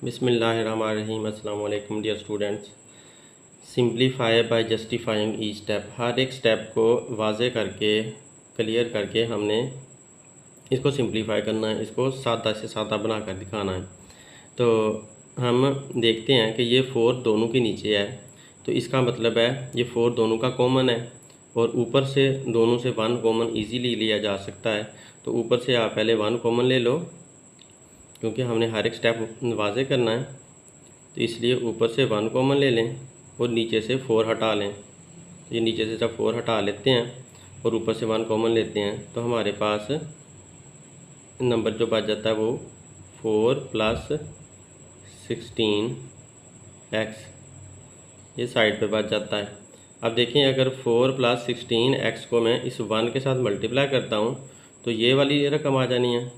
बिस्मिल्लाहिर्रहमानिर्रहीम। अस्सलाम वालेकुम dear students. Simplify by justifying each step. हर एक स्टेप को वाज़े करके क्लियर करके हमने इसको सिंप्लीफाई करना है, इसको सादा से सादा बना कर दिखाना है। तो हम देखते हैं कि ये 4 दोनों के नीचे है, तो इसका मतलब है ये 4 दोनों का कॉमन है और ऊपर से दोनों से 1 कॉमन ईजीली लिया जा सकता है। तो ऊपर से आप पहले 1 कॉमन ले लो, क्योंकि हमने हर एक स्टेप वाज़े करना है, तो इसलिए ऊपर से 1 कॉमन ले लें और नीचे से 4 हटा लें। तो ये नीचे से जब 4 हटा लेते हैं और ऊपर से 1 कॉमन लेते हैं तो हमारे पास नंबर जो बच जाता है वो 4 + 16x ये साइड पे बच जाता है। अब देखें, अगर 4 + 16x को मैं इस 1 के साथ मल्टीप्लाई करता हूँ तो ये वाली रकम आ जानी है,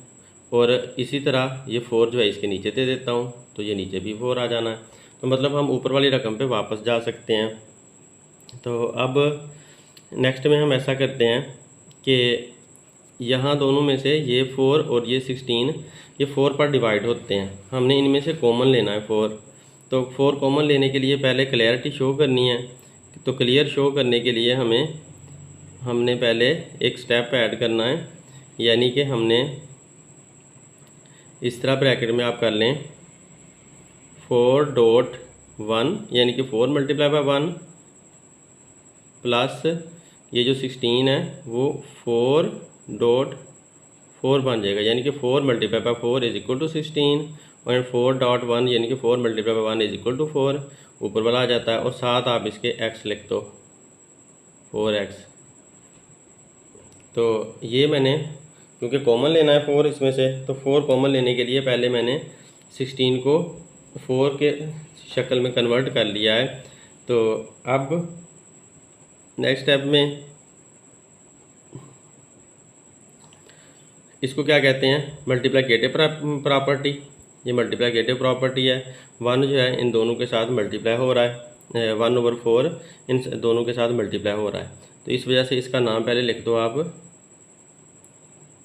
और इसी तरह ये 4 जो है इसके नीचे दे देता हूँ तो ये नीचे भी 4 आ जाना है। तो मतलब हम ऊपर वाली रकम पे वापस जा सकते हैं। तो अब नेक्स्ट में हम ऐसा करते हैं कि यहाँ दोनों में से ये 4 और ये 16 ये 4 पर डिवाइड होते हैं। हमने इनमें से कॉमन लेना है 4। तो 4 कॉमन लेने के लिए पहले क्लियरिटी शो करनी है। तो क्लियर शो करने के लिए हमने पहले एक स्टेप ऐड करना है, यानी कि हमने इस तरह ब्रैकेट में आप कर लें 4.1 यानी कि 4 × 1 प्लस ये जो 16 है वो 4.4 बन जाएगा, यानी कि 4 × 4 = 16 और 4.1 यानी कि 4 × 1 = 4 ऊपर वाला आ जाता है। और साथ आप इसके x लिख दो 4x। तो ये मैंने क्योंकि कॉमन लेना है 4 इसमें से, तो 4 कॉमन लेने के लिए पहले मैंने 16 को 4 के शक्ल में कन्वर्ट कर लिया है। तो अब नेक्स्ट स्टेप में इसको क्या कहते हैं, मल्टीप्लिकेटिव प्रॉपर्टी। ये मल्टीप्लिकेटिव प्रॉपर्टी है। 1 जो है इन दोनों के साथ मल्टीप्लाई हो रहा है, 1/4 इन दोनों के साथ मल्टीप्लाई हो रहा है। तो इस वजह से इसका नाम पहले लिख दो आप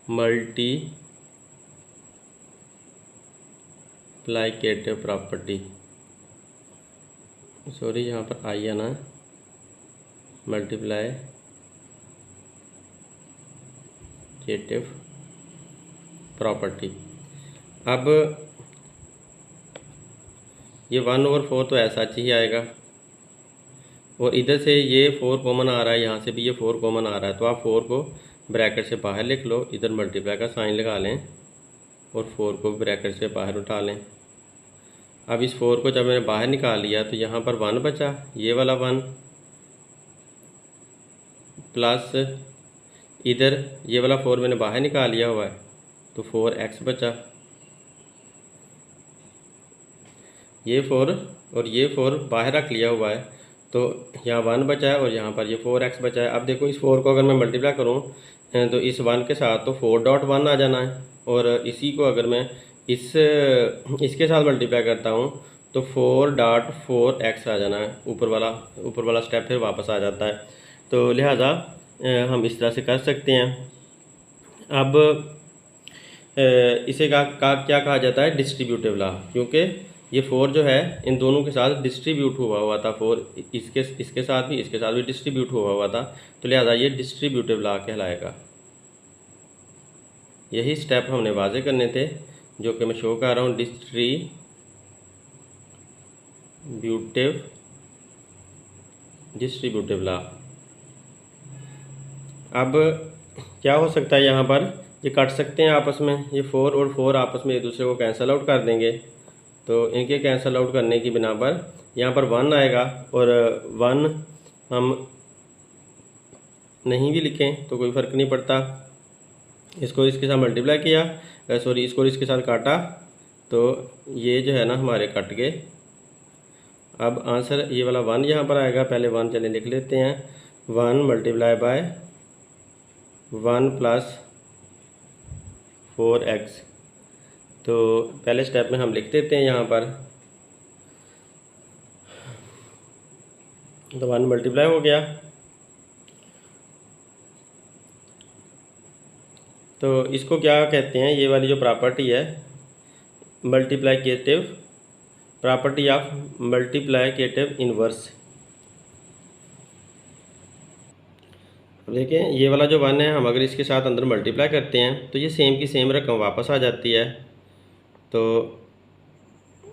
मल्टीप्लिकेटिव प्रॉपर्टी। सॉरी, यहाँ पर आई है ना, मल्टीप्लिकेटिव प्रॉपर्टी। अब ये 1/4 तो ऐसा ही आएगा, और इधर से ये 4 कॉमन आ रहा है, यहाँ से भी ये 4 कॉमन आ रहा है। तो आप 4 को ब्रैकेट से बाहर लिख लो, इधर मल्टीप्लाई का साइन लगा लें और 4 को ब्रैकेट से बाहर उठा लें। अब इस 4 को जब मैंने बाहर निकाल लिया तो यहाँ पर 1 बचा, ये वाला 1 प्लस इधर ये वाला 4 मैंने बाहर निकाल लिया हुआ है तो 4x बचा। ये 4 और ये 4 बाहर रख लिया हुआ है तो यहाँ 1 बचा है और यहाँ पर ये 4x बचा है। अब देखो, इस 4 को अगर मैं मल्टीप्लाई करूँ तो इस 1 के साथ तो 4.1 आ जाना है, और इसी को अगर मैं इसके साथ मल्टीप्लाई करता हूँ तो 4.4x आ जाना है। ऊपर वाला स्टेप फिर वापस आ जाता है। तो लिहाजा हम इस तरह से कर सकते हैं। अब इसे क्या कहा जाता है, डिस्ट्रीब्यूटिव लॉ, क्योंकि ये 4 जो है इन दोनों के साथ डिस्ट्रीब्यूट हुआ था। 4 इसके साथ भी डिस्ट्रीब्यूट हुआ था, तो लिहाजा ये डिस्ट्रीब्यूटिव लॉ कहलाएगा। यही स्टेप हमने वाजे करने थे, जो कि मैं शो कर रहा हूँ, डिस्ट्रीब्यूटिव लॉ। अब क्या हो सकता है, यहाँ पर ये कट सकते हैं आपस में, ये 4 और 4 आपस में एक दूसरे को कैंसिल आउट कर देंगे। तो इनके कैंसिल आउट करने की बिना पर यहाँ पर 1 आएगा, और 1 हम नहीं भी लिखें तो कोई फ़र्क नहीं पड़ता। इसको इसके साथ मल्टीप्लाई किया, सॉरी इसको इसके साथ काटा, तो ये जो है ना हमारे कट गए। अब आंसर ये वाला 1 यहाँ पर आएगा। पहले 1 चले लिख लेते हैं, 1 × 1 + 4x। तो पहले स्टेप में हम लिख देते हैं यहाँ पर, तो 1 मल्टीप्लाई हो गया। तो इसको क्या कहते हैं, ये वाली जो प्रॉपर्टी है multiplicative property of multiplicative inverse. अब देखें ये वाला जो 1 है, हम अगर इसके साथ अंदर मल्टीप्लाई करते हैं तो ये सेम की सेम रकम वापस आ जाती है। तो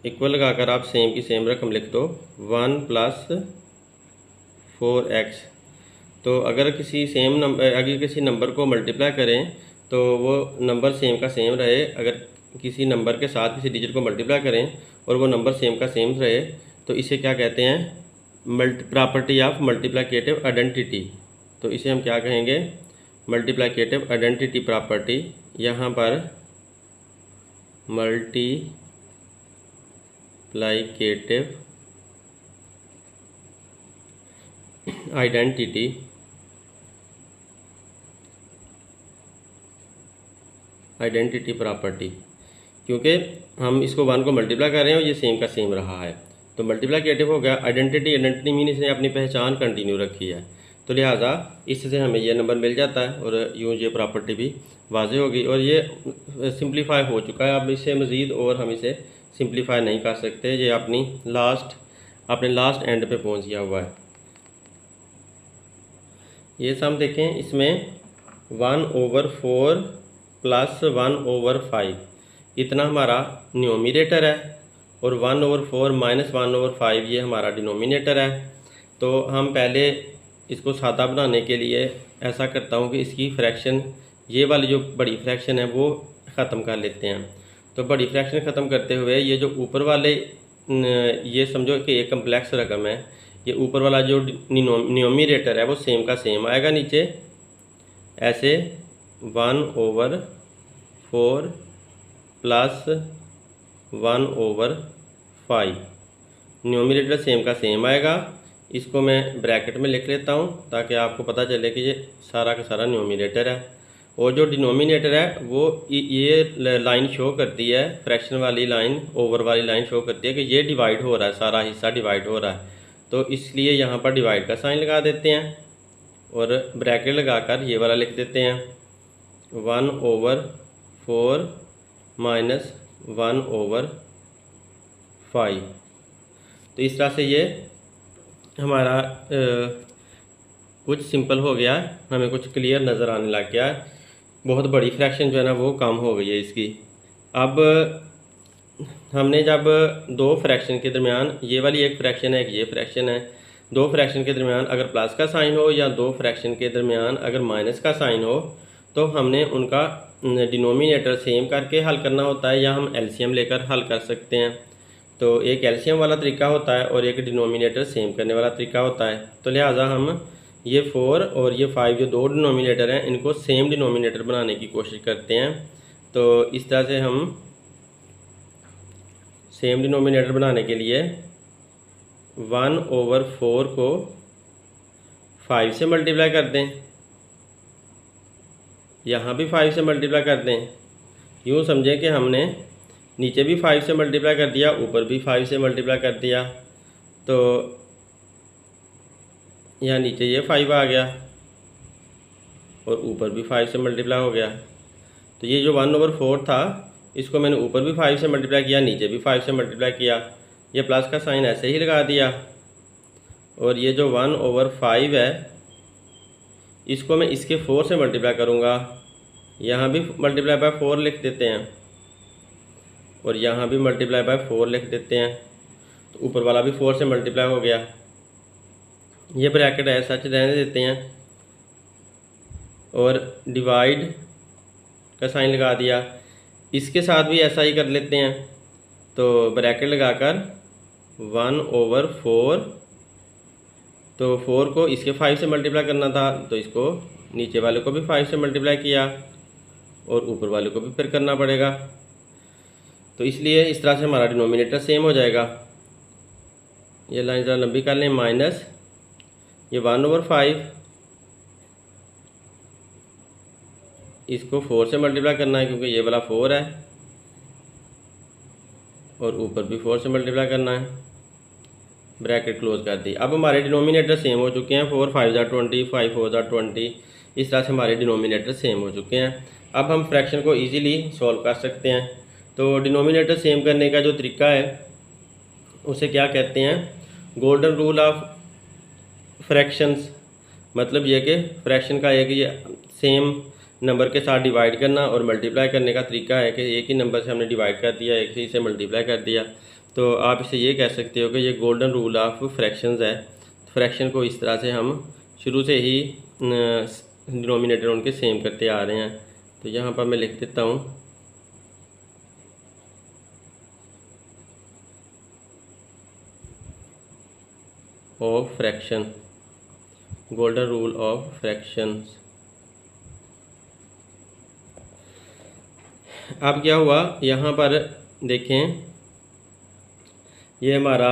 इक्वल लगाकर आप सेम की सेम रकम लिख दो 1 + 4x। तो अगर किसी नंबर को मल्टीप्लाई करें तो वो नंबर सेम का सेम रहे। अगर किसी नंबर के साथ किसी डिजिट को मल्टीप्लाई करें और वो नंबर सेम का सेम रहे तो इसे क्या कहते हैं, प्रॉपर्टी ऑफ मल्टीप्लिकेटिव आइडेंटिटी। तो इसे हम क्या कहेंगे, मल्टीप्लिकेटिव आइडेंटिटी प्रॉपर्टी। यहाँ पर मल्टीप्लिकेटिव आइडेंटिटी प्रॉपर्टी, क्योंकि हम इसको 1 को मल्टीप्लाई कर रहे हैं और ये सेम का सेम रहा है तो मल्टीप्लिकेटिव हो गया। आइडेंटिटी मीन इसने अपनी पहचान कंटिन्यू रखी है, तो लिहाजा इससे हमें ये नंबर मिल जाता है और यूँ ये प्रॉपर्टी भी वाज़ेह होगी। और ये सिंप्लीफाई हो चुका है। अब इससे मज़ीद और हम इसे सिंप्लीफाई नहीं कर सकते, ये अपने लास्ट एंड पे पहुंच गया हुआ है। ये सम देखें, इसमें 1/4 + 1/5 इतना हमारा न्यूमरेटर है और 1/4 - 1/5 ये हमारा डिनोमिनेटर है। तो हम पहले इसको सादा बनाने के लिए ऐसा करता हूँ कि इसकी फ्रैक्शन, ये वाली जो बड़ी फ्रैक्शन है वो ख़त्म कर लेते हैं। तो बड़ी फ्रैक्शन ख़त्म करते हुए ये जो ऊपर वाले, ये समझो कि एक कम्प्लेक्स रकम है, ये ऊपर वाला जो न्यूमरेटर है वो सेम का सेम आएगा नीचे ऐसे 1/4 + 1/5 न्यूमरेटर सेम का सेम आएगा। इसको मैं ब्रैकेट में लिख लेता हूँ ताकि आपको पता चले कि ये सारा का सारा न्यूमरेटर है और जो डिनोमिनेटर है वो ये लाइन शो करती है, फ्रैक्शन वाली लाइन, ओवर वाली लाइन शो करती है कि ये डिवाइड हो रहा है, सारा हिस्सा डिवाइड हो रहा है। तो इसलिए यहाँ पर डिवाइड का साइन लगा देते हैं और ब्रैकेट लगाकर ये वाला लिख देते हैं 1/4 - 1/5। तो इस तरह से ये हमारा कुछ सिंपल हो गया, हमें कुछ क्लियर नज़र आने लग गया। बहुत बड़ी फ्रैक्शन जो है ना वो कम हो गई है इसकी। अब हमने जब दो फ्रैक्शन के दरमियान, ये वाली एक फ्रैक्शन है, एक ये फ्रैक्शन है, दो फ्रैक्शन के दरमियान अगर प्लस का साइन हो या दो फ्रैक्शन के दरमियान अगर माइनस का साइन हो तो हमने उनका डिनोमिनेटर सेम करके हल करना होता है या हम एलसीएम लेकर हल कर सकते हैं। तो एक एलसीएम वाला तरीका होता है और एक डिनोमिनेटर सेम करने वाला तरीका होता है। तो लिहाजा हम ये 4 और ये 5 जो दो डिनोमिनेटर हैं इनको सेम डिनोमिनेटर बनाने की कोशिश करते हैं। तो इस तरह से हम सेम डिनोमिनेटर बनाने के लिए 1/4 को 5 से मल्टीप्लाई कर दें, यहाँ भी 5 से मल्टीप्लाई कर दें। यूँ समझें कि हमने नीचे भी 5 से मल्टीप्लाई कर दिया, ऊपर भी 5 से मल्टीप्लाई कर दिया, तो यहाँ नीचे ये 5 आ गया और ऊपर भी 5 से मल्टीप्लाई हो गया। तो ये जो 1/4 था इसको मैंने ऊपर भी 5 से मल्टीप्लाई किया, नीचे भी 5 से मल्टीप्लाई किया, ये प्लस का साइन ऐसे ही लगा दिया। और ये जो 1/5 है इसको मैं इसके 4 से मल्टीप्लाई करूँगा, यहाँ भी मल्टीप्लाई बाय 4 लिख देते हैं और यहाँ भी मल्टीप्लाई बाय 4 लिख देते हैं। तो ऊपर वाला भी 4 से मल्टीप्लाई हो गया, ये ब्रैकेट है सच रहने देते हैं और डिवाइड का साइन लगा दिया। इसके साथ भी ऐसा ही कर लेते हैं, तो ब्रैकेट लगाकर 1/4, तो 4 को इसके 5 से मल्टीप्लाई करना था तो इसको नीचे वाले को भी 5 से मल्टीप्लाई किया और ऊपर वाले को भी फिर करना पड़ेगा। तो इसलिए इस तरह से हमारा डिनोमिनेटर सेम हो जाएगा। ये लाइन ज़रा लंबी कर लें, माइनस ये 1/5, इसको 4 से मल्टीप्लाई करना है क्योंकि ये वाला 4 है और ऊपर भी 4 से मल्टीप्लाई करना है, ब्रैकेट क्लोज कर दी। अब हमारे डिनोमिनेटर सेम हो चुके हैं, 4 5 = 20, 5 4 = 20। इस तरह से हमारे डिनोमिनेटर सेम हो चुके हैं। अब हम फ्रैक्शन को इजीली सॉल्व कर सकते हैं। तो डिनोमिनेटर सेम करने का जो तरीका है उसे क्या कहते हैं, गोल्डन रूल ऑफ फ्रैक्शंस। मतलब ये कि फ्रैक्शन का एक ये सेम नंबर के साथ डिवाइड करना और मल्टीप्लाई करने का तरीका है कि एक ही नंबर से हमने डिवाइड कर दिया, एक ही से मल्टीप्लाई कर दिया। तो आप इसे ये कह सकते हो कि ये गोल्डन रूल ऑफ फ्रैक्शंस है। फ्रैक्शन को इस तरह से हम शुरू से ही डिनोमिनेटर उनके सेम करते आ रहे हैं। तो यहाँ पर मैं लिख देता हूँ of fraction, golden rule of fractions. अब क्या हुआ, यहाँ पर देखें, ये हमारा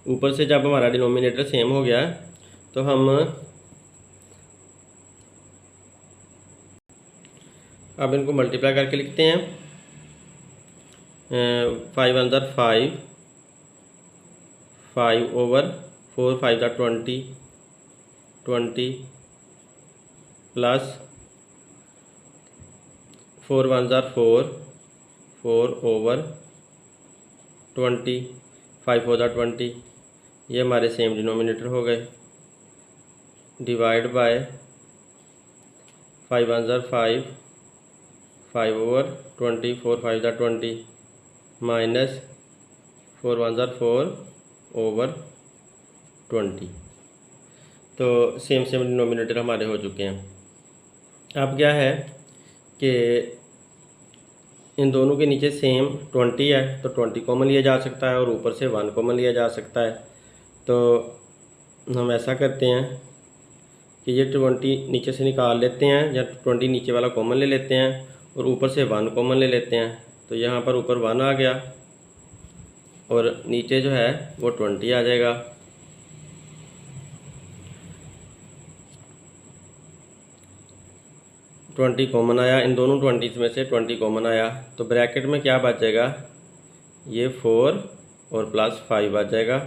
ऊपर से जब हमारा डिनोमिनेटर सेम हो गया तो हम अब इनको मल्टीप्लाई करके लिखते हैं। 5 × 1 = 5, 5/4, 5 × 20, 20 प्लस 4 × 1 = 4, 4/20, 5 × 4 = 20। ये हमारे सेम डिनोमिनेटर हो गए। Divide by 5 × 1 = 5, 5/20, 4 × 5 = 20 minus 4 × 1 = 4/20। तो सेम डिनोमिनेटर हमारे हो चुके हैं। अब क्या है कि इन दोनों के नीचे सेम 20 है तो 20 कॉमन लिया जा सकता है और ऊपर से 1 कॉमन लिया जा सकता है। तो हम ऐसा करते हैं कि ये 20 नीचे से निकाल लेते हैं, या 20 नीचे वाला कॉमन ले लेते हैं और ऊपर से 1 कॉमन ले लेते हैं। तो यहाँ पर ऊपर 1 आ गया और नीचे जो है वो 20 आ जाएगा। ट्वेंटी कॉमन आया, इन दोनों 20 में से 20 कॉमन आया, तो ब्रैकेट में क्या बच जाएगा, ये 4 और प्लस 5 बच जाएगा।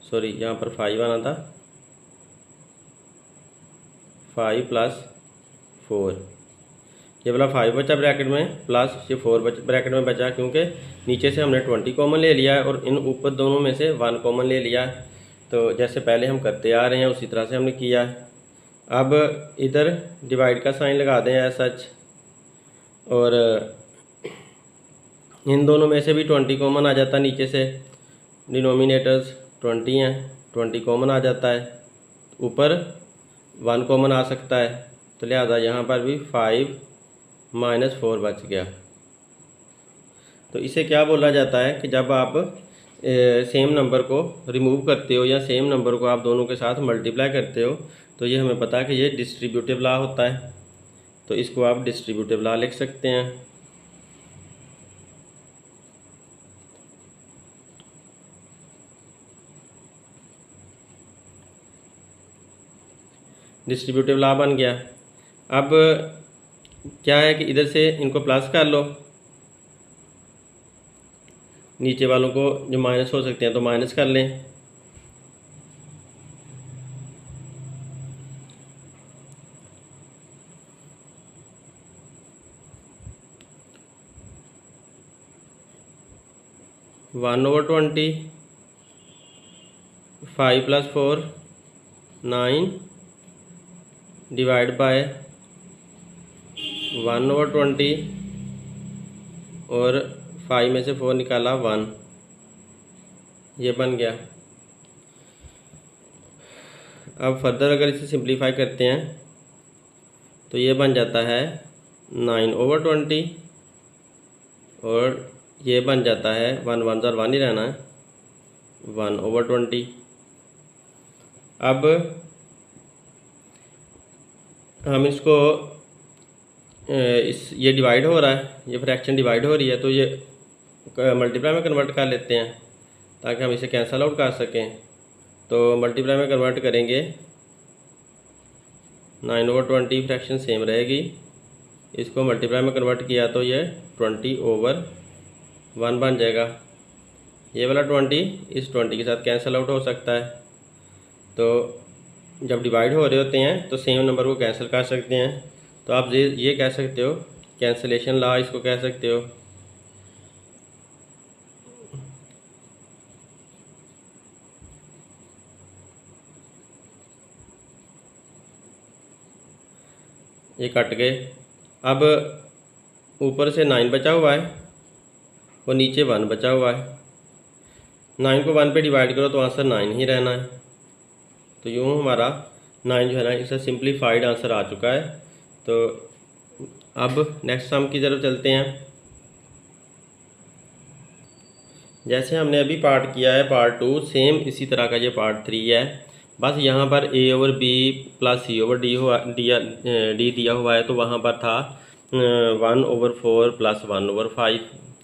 सॉरी, यहाँ पर 5 आना था, 5 + 4, ये वाला 5 बचा ब्रैकेट में, प्लस ये 4 ब्रैकेट में बचा, क्योंकि नीचे से हमने 20 कॉमन ले लिया है और इन ऊपर दोनों में से 1 कॉमन ले लिया। तो जैसे पहले हम करते आ रहे हैं उसी तरह से हमने किया। अब इधर डिवाइड का साइन लगा दें एज सच, और इन दोनों में से भी 20 कॉमन आ जाता है। नीचे से डिनोमिनेटर्स 20 हैं, 20 कॉमन आ जाता है, ऊपर 1 कॉमन आ सकता है। तो लिहाजा यहाँ पर भी 5 - 4 बच गया। तो इसे क्या बोला जाता है कि जब आप सेम नंबर को रिमूव करते हो या सेम नंबर को आप दोनों के साथ मल्टीप्लाई करते हो, तो ये हमें पता है कि ये डिस्ट्रीब्यूटिव लॉ होता है। तो इसको आप डिस्ट्रीब्यूटिव लॉ लिख सकते हैं। डिस्ट्रीब्यूटिव लॉ बन गया। अब क्या है कि इधर से इनको प्लस कर लो, नीचे वालों को जो माइनस हो सकते हैं तो माइनस कर लें। One over 20, 5 + 4 9 divide by 1 over 20 और 5 में से 4 निकाला 1, ये बन गया। अब फर्दर अगर इसे सिंप्लीफाई करते हैं तो ये बन जाता है 9 ओवर 20 और ये बन जाता है 1 × 1 = 1 ही रहना है, 1 ओवर 20। अब हम इसको ये डिवाइड हो रहा है, ये फ्रैक्शन डिवाइड हो रही है, तो ये मल्टीप्लाई में कन्वर्ट कर लेते हैं ताकि हम इसे कैंसल आउट कर सकें। तो मल्टीप्लाई में कन्वर्ट करेंगे, 9 ओवर 20 फ्रैक्शन सेम रहेगी, इसको मल्टीप्लाई में कन्वर्ट किया तो ये 20 ओवर 1 बन जाएगा। ये वाला 20 इस 20 के साथ कैंसिल आउट हो सकता है। तो जब डिवाइड हो रहे होते हैं तो सेम नंबर को कैंसिल कर सकते हैं। तो आप ये कह सकते हो, कैंसिलेशन लॉ इसको कह सकते हो। ये कट गए। अब ऊपर से 9 बचा हुआ है और नीचे 1 बचा हुआ है। 9 को 1 पे डिवाइड करो तो आंसर 9 ही रहना है। तो यूँ हमारा 9 जो है ना, इसका सिंप्लीफाइड आंसर आ चुका है। तो अब नेक्स्ट सम की तरफ चलते हैं। जैसे हमने अभी पार्ट किया है पार्ट 2, सेम इसी तरह का ये पार्ट 3 है। बस यहाँ पर a over b plus c over d दिया हुआ है, तो वहाँ पर था 1/4 प्लस 1/5।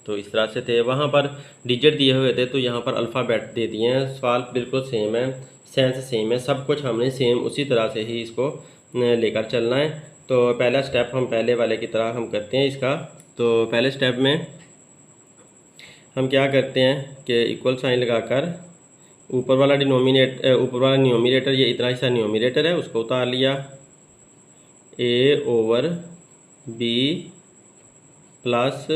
तो इस तरह से थे। वहाँ पर डिजिट दिए हुए थे, तो यहाँ पर अल्फ़ाबेट दे दिए हैं। सवाल बिल्कुल सेम है, सेंस सेम है, सब कुछ हमने सेम उसी तरह से ही इसको लेकर चलना है। तो पहला स्टेप हम पहले वाले की तरह हम करते हैं इसका। तो पहले स्टेप में हम क्या करते हैं कि इक्वल साइन लगाकर ऊपर वाला न्यूमरेटर, ये इतना हिस्सा न्यूमरेटर है, उसको उतार लिया। a over b plus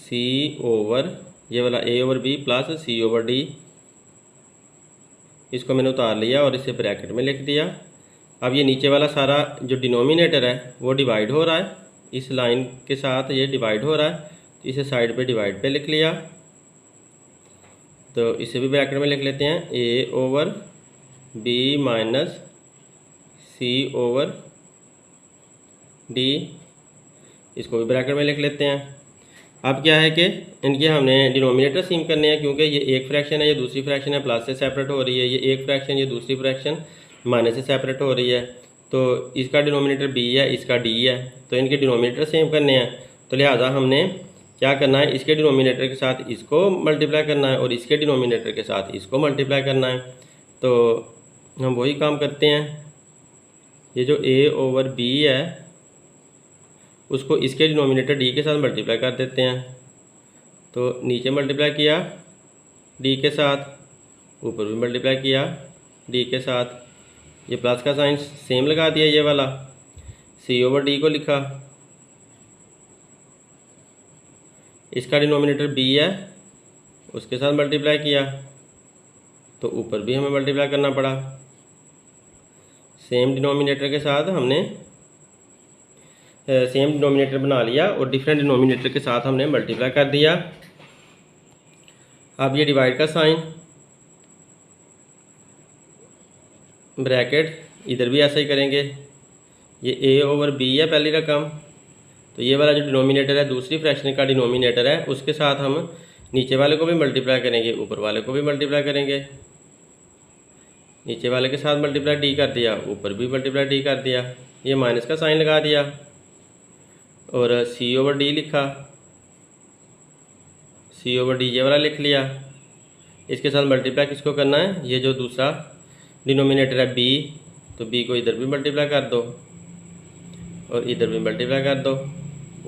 c over, ये वाला a over b plus c over d, इसको मैंने उतार लिया और इसे ब्रैकेट में लिख दिया। अब ये नीचे वाला सारा जो डिनोमिनेटर है वो डिवाइड हो रहा है, इस लाइन के साथ ये डिवाइड हो रहा है, तो इसे साइड पे डिवाइड पे लिख लिया। तो इसे भी ब्रैकेट में लिख लेते हैं, a over b minus c over d, इसको भी ब्रैकेट में लिख लेते हैं। अब क्या है कि इनके हमने डिनोमिनेटर सेम करने हैं, क्योंकि ये एक फ्रैक्शन है, ये दूसरी फ्रैक्शन है प्लस से सेपरेट हो रही है, ये एक फ्रैक्शन, ये दूसरी फ्रैक्शन माइनस से सेपरेट हो रही है। तो इसका डिनोमिनेटर b है, इसका d है, तो इनके डिनोमिनेटर सेम करने हैं। तो लिहाजा हमने क्या करना है, इसके डिनोमिनेटर के साथ इसको मल्टीप्लाई करना है और इसके डिनोमिनेटर के साथ इसको मल्टीप्लाई करना है। तो हम वही काम करते हैं। ये जो a ओवर b है उसको इसके डिनोमिनेटर d के साथ मल्टीप्लाई कर देते हैं। तो नीचे मल्टीप्लाई किया d के साथ, ऊपर भी मल्टीप्लाई किया d के साथ, ये प्लस का साइन सेम लगा दिया, ये वाला c ओवर d को लिखा, इसका डिनोमिनेटर b है, उसके साथ मल्टीप्लाई किया, तो ऊपर भी हमें मल्टीप्लाई करना पड़ा। सेम डिनोमिनेटर के साथ हमने सेम डिनोमिनेटर बना लिया और डिफरेंट डिनोमिनेटर के साथ हमने मल्टीप्लाई कर दिया। अब ये डिवाइड का साइन, ब्रैकेट, इधर भी ऐसा ही करेंगे। ये a ओवर b है पहली रकम, तो ये वाला जो डिनोमिनेटर है दूसरी फ्रैक्शन का डिनोमिनेटर है, उसके साथ हम नीचे वाले को भी मल्टीप्लाई करेंगे, ऊपर वाले को भी मल्टीप्लाई करेंगे। नीचे वाले के साथ मल्टीप्लाई d कर दिया, ऊपर भी मल्टीप्लाई d कर दिया, ये माइनस का साइन लगा दिया और c ओवर d लिखा, c ओवर d ये वाला लिख लिया। इसके साथ मल्टीप्लाई किसको करना है, ये जो दूसरा डिनोमिनेटर है b, तो b को इधर भी मल्टीप्लाई कर दो और इधर भी मल्टीप्लाई कर दो,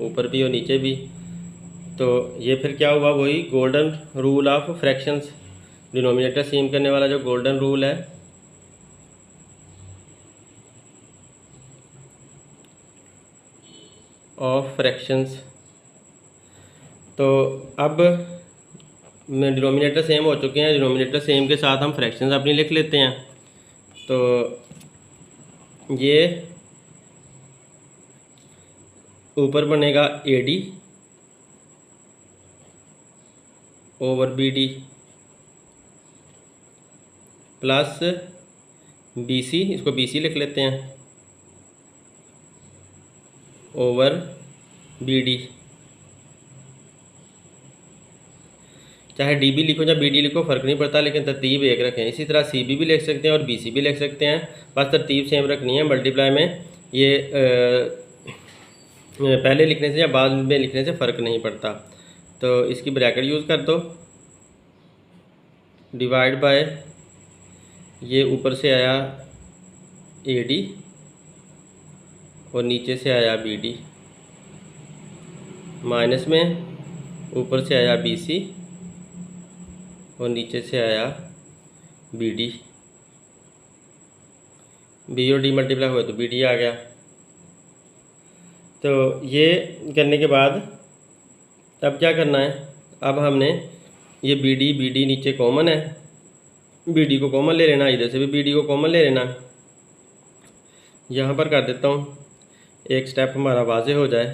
ऊपर भी और नीचे भी। तो ये फिर क्या हुआ, वही golden rule of fractions, denominator same करने वाला जो गोल्डन रूल है। Of fractions. तो अब डिनोमिनेटर सेम हो चुके हैं, डिनोमिनेटर सेम के साथ हम फ्रैक्शंस अपनी लिख लेते हैं। तो ये ऊपर बनेगा AD over BD plus BC, इसको BC लिख लेते हैं, ओवर BD। चाहे DB लिखो या BD लिखो फ़र्क नहीं पड़ता, लेकिन तरतीब एक रखें। इसी तरह CB भी लिख सकते हैं और BC भी लिख सकते हैं, बस तरतीब सेम रखनी है। मल्टीप्लाई में ये पहले लिखने से या बाद में लिखने से फ़र्क नहीं पड़ता। तो इसकी ब्रैकेट यूज़ कर दो, डिवाइड बाय, ये ऊपर से आया AD और नीचे से आया BD, माइनस में ऊपर से आया BC और नीचे से आया BD। B और D मल्टीप्लाई हुए तो BD आ गया। तो ये करने के बाद अब क्या करना है, अब हमने ये BD नीचे कॉमन है, BD को कॉमन ले लेना, इधर से भी BD को कॉमन ले लेना। यहाँ पर कर देता हूँ, एक स्टेप हमारा वाज़े हो जाए।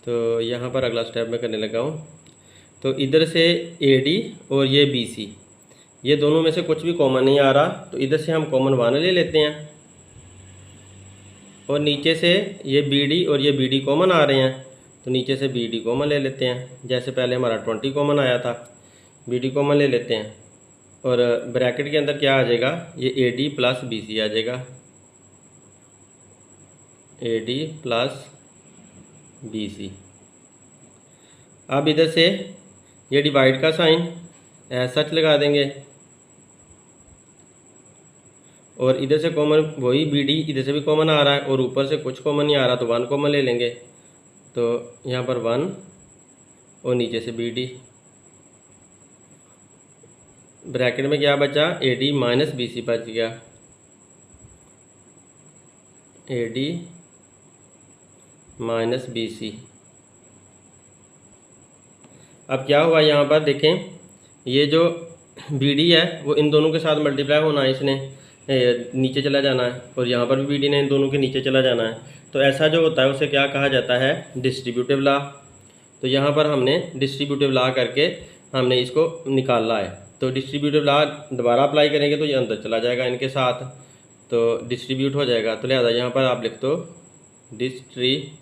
तो यहाँ पर अगला स्टेप मैं करने लगा हूँ। तो इधर से AD और ये BC, ये दोनों में से कुछ भी कॉमन नहीं आ रहा, तो इधर से हम कॉमन 1 ले लेते हैं। और नीचे से ये BD और ये BD कॉमन आ रहे हैं, तो नीचे से BD कॉमन ले लेते हैं। जैसे पहले हमारा 20 कॉमन आया था, BD कॉमन ले लेते हैं। और ब्रैकेट के अंदर क्या आ जाएगा, ये AD प्लस BC आ जाएगा, AD प्लस BC। अब इधर से ये डिवाइड का साइन ऐसा सच लगा देंगे, और इधर से कॉमन वही BD इधर से भी कॉमन आ रहा है, और ऊपर से कुछ कॉमन नहीं आ रहा, तो 1 कॉमन ले लेंगे। तो यहाँ पर 1 और नीचे से BD। ब्रैकेट में क्या बचा, AD माइनस BC बच गया, AD माइनस BC। अब क्या हुआ यहाँ पर देखें, ये जो BD है वो इन दोनों के साथ मल्टीप्लाई होना है, इसने नीचे चला जाना है, और यहाँ पर भी BD ने इन दोनों के नीचे चला जाना है। तो ऐसा जो होता है उसे क्या कहा जाता है, डिस्ट्रीब्यूटिव लॉ। तो यहाँ पर हमने डिस्ट्रीब्यूटिव लॉ करके हमने इसको निकाला है। तो डिस्ट्रीब्यूटिव लॉ दोबारा अप्लाई करेंगे तो ये अंदर चला जाएगा इनके साथ, तो डिस्ट्रीब्यूट हो जाएगा। तो लिहाजा यहाँ पर आप लिख दो डिस्ट्रीब्यूटिव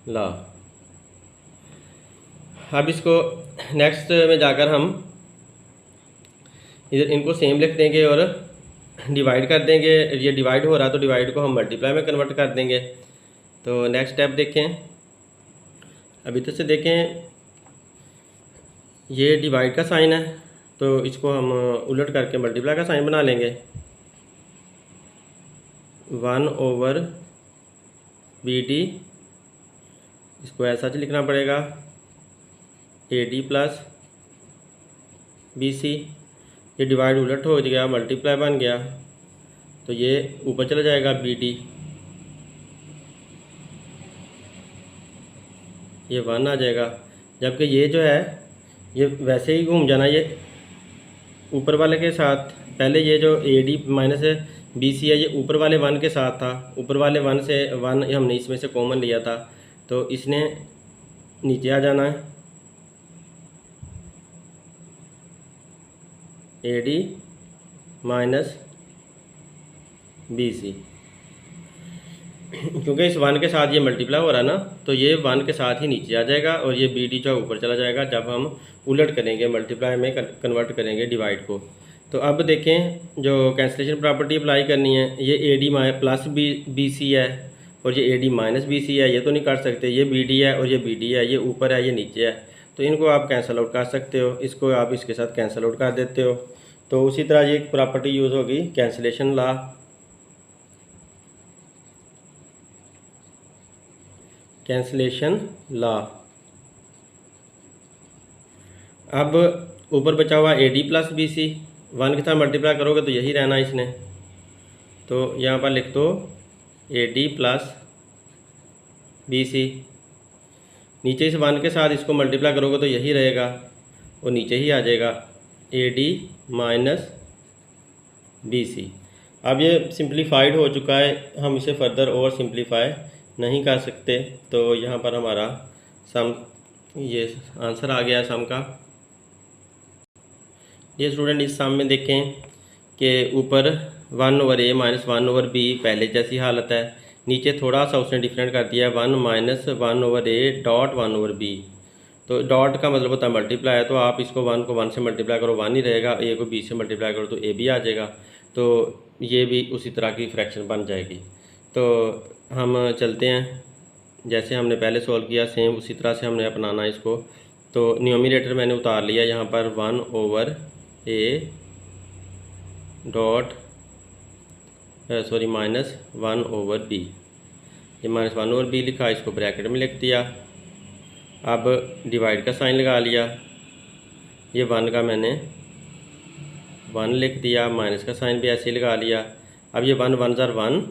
लॉ। अब इसको नेक्स्ट में जाकर हम इधर इनको सेम लिख देंगे और डिवाइड कर देंगे। ये डिवाइड हो रहा है तो डिवाइड को हम मल्टीप्लाई में कन्वर्ट कर देंगे। तो नेक्स्ट स्टेप देखें, अभी तो से देखें, ये डिवाइड का साइन है, तो इसको हम उलट करके मल्टीप्लाई का साइन बना लेंगे। 1/BD, इसको ऐसा ही लिखना पड़ेगा, AD प्लस BC। ये डिवाइड उलट हो गया, मल्टीप्लाई बन गया, तो ये ऊपर चला जाएगा BD, ये 1 आ जाएगा। जबकि ये जो है ये वैसे ही घूम जाना, ये ऊपर वाले के साथ। पहले ये जो AD माइनस BC है ये ऊपर वाले 1 के साथ था, ऊपर वाले 1 से 1 हमने इसमें से कॉमन लिया था, तो इसने नीचे आ जाना है, AD माइनस BC। क्योंकि इस 1 के साथ ये मल्टीप्लाई हो रहा है ना, तो ये 1 के साथ ही नीचे आ जाएगा, और ये BD जो ऊपर चला जाएगा जब हम उलट करेंगे, मल्टीप्लाई में कन्वर्ट करेंगे डिवाइड को। तो अब देखें, जो कैंसलेशन प्रॉपर्टी अप्लाई करनी है, ये AD प्लस BC है और ये AD माइनस BC है, ये तो नहीं कर सकते। ये BD है और ये BD है, ये ऊपर है ये नीचे है, तो इनको आप कैंसिल आउट कर सकते हो, इसको आप इसके साथ कैंसिल आउट कर देते हो। तो उसी तरह ये प्रॉपर्टी यूज़ होगी कैंसिलेशन लॉ। Cancellation law. अब ऊपर बचा हुआ AD प्लस BC, 1 के साथ मल्टीप्लाई करोगे तो यही रहना इसने, तो यहाँ पर लिख दो AD प्लस BC। नीचे इस 1 के साथ इसको मल्टीप्लाई करोगे तो यही रहेगा, और नीचे ही आ जाएगा AD माइनस BC। अब ये सिंप्लीफाइड हो चुका है, हम इसे फर्दर और सिंप्लीफाई नहीं कर सकते। तो यहाँ पर हमारा सम, ये आंसर आ गया सम का। ये स्टूडेंट इस सम में देखें कि ऊपर 1/a माइनस 1/b पहले जैसी हालत है, नीचे थोड़ा सा उसने डिफरेंट कर दिया है, 1 माइनस 1/a डॉट 1/b। तो डॉट का मतलब होता है मल्टीप्लाई है, तो आप इसको 1 को 1 से मल्टीप्लाई करो 1 ही रहेगा, a को b से मल्टीप्लाई करो तो a भी आ जाएगा, तो ये भी उसी तरह की फ्रैक्शन बन जाएगी। तो हम चलते हैं, जैसे हमने पहले सॉल्व किया सेम उसी तरह से हमने अपनाना इसको। तो न्यूमरेटर मैंने उतार लिया यहाँ पर 1/a dot sorry minus 1/b, ये माइनस 1/b लिखा, इसको ब्रैकेट में लिख दिया। अब डिवाइड का साइन लगा लिया, ये 1 का मैंने 1 लिख दिया, माइनस का साइन भी ऐसे ही लगा लिया। अब ये 1 1 1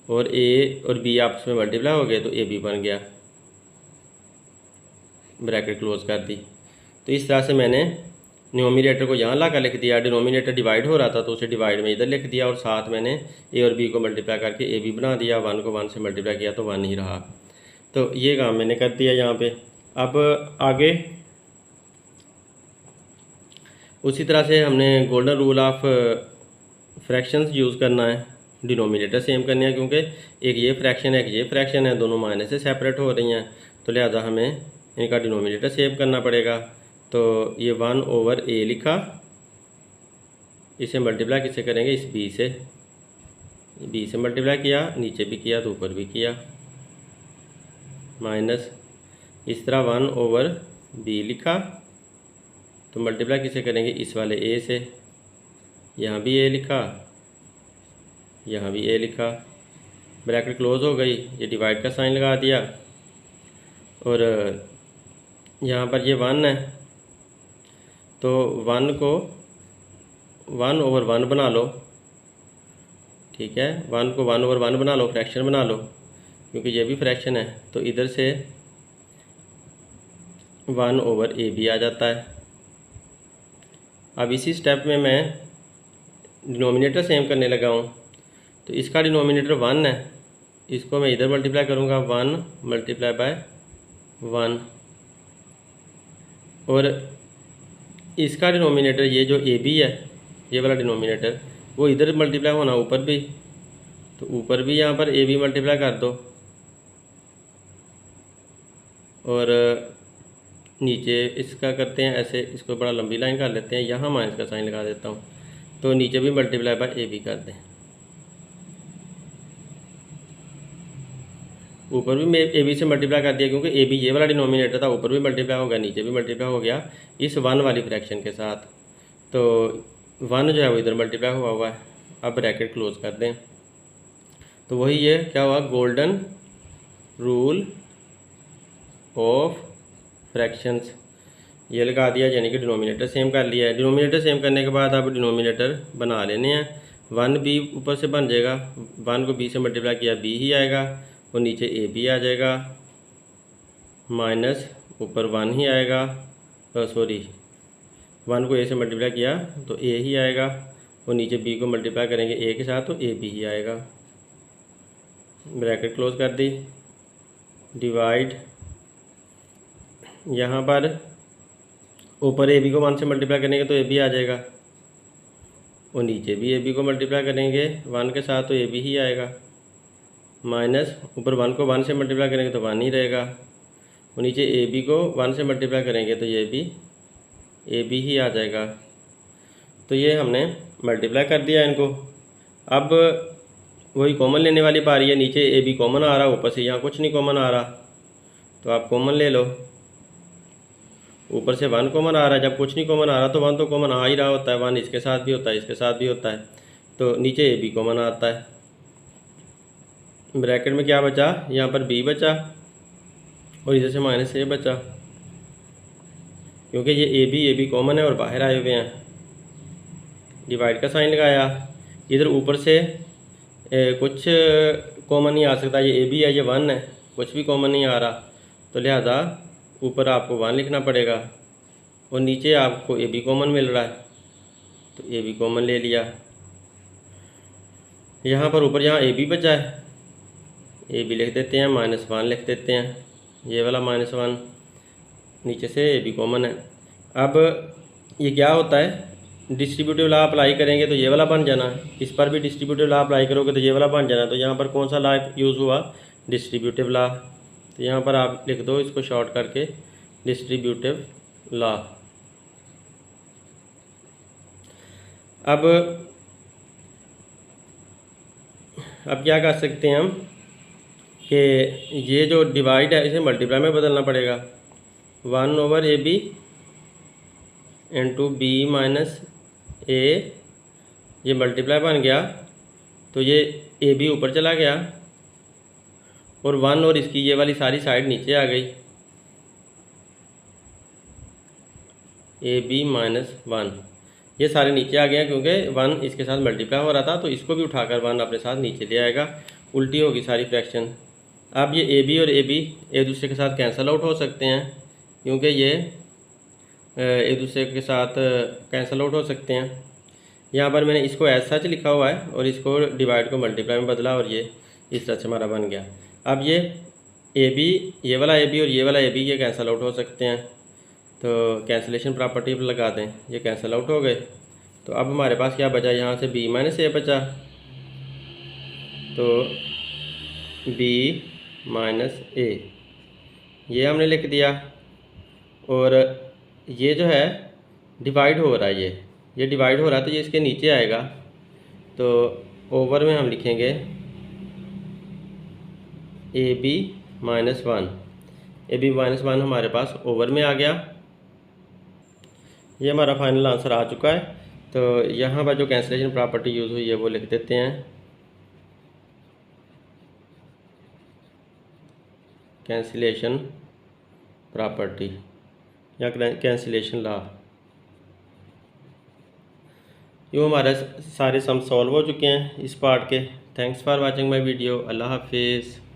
और a और b आपस में मल्टीप्लाई हो गए तो a b बन गया, ब्रैकेट क्लोज कर दी। तो इस तरह से मैंने न्यूमरेटर को यहाँ ला कर लिख दिया, डिनोमिनेटर डिवाइड हो रहा था तो उसे डिवाइड में इधर लिख दिया, और साथ मैंने ए और बी को मल्टीप्लाई करके ए बी बना दिया, 1 को 1 से मल्टीप्लाई किया तो 1 ही रहा। तो ये काम मैंने कर दिया यहाँ पे। अब आगे उसी तरह से हमने golden rule of fractions use करना है, डिनोमिनेटर सेम करनी है, क्योंकि एक ये फ्रैक्शन है, एक ये फ्रैक्शन है, दोनों माइनस से सेपरेट हो रही हैं, तो लिहाजा हमें इनका डिनोमिनेटर सेव करना पड़ेगा। तो ये 1/a लिखा, इसे मल्टीप्लाई किससे करेंगे, इस b से मल्टीप्लाई किया, नीचे भी किया तो ऊपर भी किया, माइनस इस तरह 1/b लिखा, तो मल्टीप्लाई किससे करेंगे, इस वाले a से, यहाँ भी a लिखा, यहाँ भी a लिखा, ब्रैकेट क्लोज हो गई, ये डिवाइड का साइन लगा दिया, और यहाँ पर ये 1 है तो 1 को 1/1 बना लो, ठीक है, 1 को 1/1 बना लो, फ्रैक्शन बना लो, क्योंकि ये भी फ्रैक्शन है, तो इधर से 1/ab आ जाता है। अब इसी स्टेप में मैं डिनोमिनेटर सेम करने लगा हूँ, तो इसका डिनोमिनेटर 1 है, इसको मैं इधर मल्टीप्लाई करूँगा, 1 × 1, और इसका डिनोमिनेटर ये जो ए बी है, ये वाला डिनोमिनेटर, वो इधर मल्टीप्लाई होना ऊपर भी, तो ऊपर भी यहाँ पर ए बी मल्टीप्लाई कर दो, और नीचे इसका करते हैं ऐसे, इसको बड़ा लंबी लाइन कर लेते हैं, यहाँ माइनस का साइन लगा देता हूँ, तो नीचे भी मल्टीप्लाई बाय ए बी कर दें, ऊपर भी मैं ए बी से मल्टीप्लाई कर दिया, क्योंकि ए बी ये वाला डिनोमिनेटर था, ऊपर भी मल्टीप्लाई हो गया, नीचे भी मल्टीप्लाई हो गया इस 1 वाली फ्रैक्शन के साथ, तो 1 जो है वो इधर मल्टीप्लाई हुआ है। अब ब्रैकेट क्लोज कर दें, तो वही ये क्या हुआ, गोल्डन रूल ऑफ फ्रैक्शंस, ये लगा दिया, यानी कि डिनोमिनेटर सेम कर लिया है। डिनोमिनेटर सेम करने के बाद अब डिनोमिनेटर बना लेने हैं, 1b ऊपर से बन जाएगा, 1 को b से मल्टीप्लाई किया b ही आएगा, और नीचे ए बी आ जाएगा, माइनस ऊपर 1 ही आएगा, सॉरी 1 को a से मल्टीप्लाई किया तो a ही आएगा, और नीचे b को मल्टीप्लाई करेंगे a के साथ तो a b ही आएगा, ब्रैकेट क्लोज कर दी, डिवाइड, यहाँ पर ऊपर ए बी को 1 से मल्टीप्लाई करेंगे तो ए बी आ जाएगा, और नीचे भी ए बी को मल्टीप्लाई करेंगे 1 के साथ तो ए बी ही आएगा, माइनस ऊपर 1 को 1 से मल्टीप्लाई करेंगे तो 1 ही रहेगा, और नीचे ए बी को 1 से मल्टीप्लाई करेंगे तो ये भी ए बी ही आ जाएगा। तो ये हमने मल्टीप्लाई कर दिया इनको। अब वही कॉमन लेने वाली बारी है, नीचे ए बी कॉमन आ रहा, ऊपर से यहाँ कुछ नहीं कॉमन आ रहा, तो आप कॉमन ले लो, ऊपर से 1 कॉमन आ रहा है, जब कुछ नहीं कॉमन आ रहा तो 1 तो कॉमन आ ही रहा होता है, 1 इसके साथ भी होता है, इसके साथ भी होता है, तो नीचे ए बी कॉमन आता है, ब्रैकेट में क्या बचा, यहाँ पर b बचा, और इधर से माइनस ए बचा, क्योंकि ये ए बी कॉमन है और बाहर आए हुए हैं, डिवाइड का साइन लगाया, इधर ऊपर से कुछ कॉमन नहीं आ सकता, ये ए बी है, ये 1 है, कुछ भी कॉमन नहीं आ रहा, तो लिहाजा ऊपर आपको 1 लिखना पड़ेगा, और नीचे आपको ए बी कॉमन मिल रहा है, तो ए बी कॉमन ले लिया, यहाँ पर ऊपर यहाँ ए बी बचा है, ए बी लिख देते हैं, -1 लिख देते हैं, ये वाला -1, नीचे से ए बी कॉमन है। अब ये क्या होता है, डिस्ट्रीब्यूटिव लॉ अप्लाई करेंगे तो ये वाला बन जाना, इस पर भी डिस्ट्रीब्यूटिव लॉ अप्लाई करोगे तो ये वाला बन जाना, तो यहाँ पर कौन सा लॉ यूज़ हुआ, डिस्ट्रीब्यूटिव लॉ, तो यहाँ पर आप लिख दो इसको शॉर्ट करके डिस्ट्रीब्यूटिव लॉ। अब क्या कर सकते हैं हम कि ये जो डिवाइड है इसे मल्टीप्लाई में बदलना पड़ेगा, 1/ab into b minus a, ये मल्टीप्लाई बन गया, तो ये ए बी ऊपर चला गया, और 1 और इसकी ये वाली सारी साइड नीचे आ गई, ए बी -1 ये सारे नीचे आ गए, क्योंकि 1 इसके साथ मल्टीप्लाई हो रहा था, तो इसको भी उठाकर 1 अपने साथ नीचे ले आएगा, उल्टी होगी सारी फ्रैक्शन। अब ये ए बी और ए बी एक दूसरे के साथ कैंसल आउट हो सकते हैं, क्योंकि ये एक दूसरे के साथ कैंसिल आउट हो सकते हैं। यहाँ पर मैंने इसको एज सच लिखा हुआ है और इसको डिवाइड को मल्टीप्लाई में बदला और ये इस तरह से हमारा बन गया। अब ये ए बी, ये वाला ए बी और ये वाला ए बी, ये कैंसिल आउट हो सकते हैं, तो कैंसिलेशन प्रॉपर्टी पर लगा दें, ये कैंसिल आउट हो गए। तो अब हमारे पास क्या बचा, यहाँ से बी माइनस ए बचा, तो बी माइनस ए ये हमने लिख दिया। और ये जो है डिवाइड हो रहा है, ये डिवाइड हो रहा है, तो ये इसके नीचे आएगा, तो ओवर में हम लिखेंगे A B minus one. A B minus one हमारे पास ओवर में आ गया। ये हमारा फाइनल आंसर आ चुका है। तो यहाँ पर जो कैंसिलेशन प्रॉपर्टी यूज़ हुई है वो लिख देते हैं, कैंसिलेशन प्रॉपर्टी या कैंसिलेशन लॉ। यूँ हमारे सारे सम सॉल्व हो चुके हैं इस पार्ट के। Thanks for watching my video. अल्लाह हाफिज़।